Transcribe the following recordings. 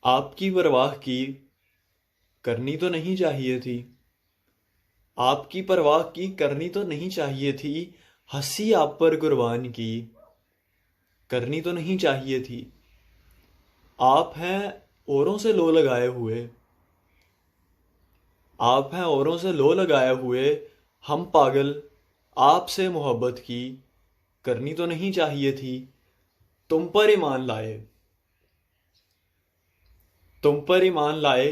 आपकी परवाह की करनी तो नहीं चाहिए थी। आपकी परवाह की करनी तो नहीं चाहिए थी। हंसी आप पर कुर्बान की करनी तो नहीं चाहिए थी। आप हैं औरों से लो लगाए हुए। आप हैं औरों से लो लगाए हुए। हम पागल आपसे मोहब्बत की करनी तो नहीं चाहिए थी। तुम पर ईमान लाए। तुम पर ईमान लाए।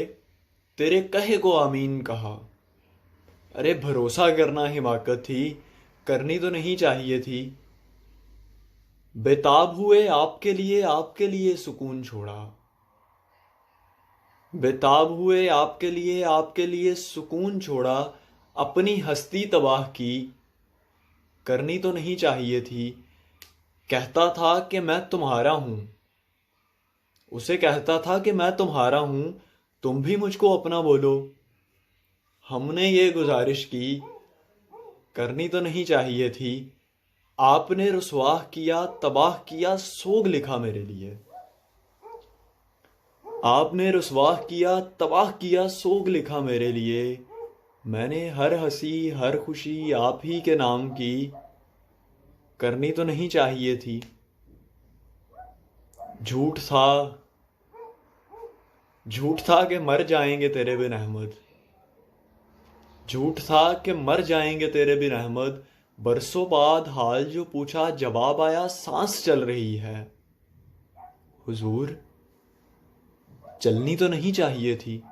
तेरे कहे को आमीन कहा। अरे भरोसा करना हिमाकत थी करनी तो नहीं चाहिए थी। बेताब हुए आपके लिए सुकून छोड़ा। बेताब हुए आपके लिए सुकून छोड़ा। अपनी हस्ती तबाह की करनी तो नहीं चाहिए थी। कहता था कि मैं तुम्हारा हूं। उसे कहता था कि मैं तुम्हारा हूं। तुम भी मुझको अपना बोलो। हमने ये गुजारिश की करनी तो नहीं चाहिए थी। आपने रुसवाह किया तबाह किया सोग लिखा मेरे लिए। आपने रुसवाह किया तबाह किया सोग लिखा मेरे लिए। मैंने हर हंसी हर खुशी आप ही के नाम की करनी तो नहीं चाहिए थी। झूठ था झूठ था कि मर जाएंगे तेरे बिन अहमद। झूठ था कि मर जाएंगे तेरे बिन अहमद। बरसों बाद हाल जो पूछा जवाब आया सांस चल रही है। हुजूर चलनी तो नहीं चाहिए थी।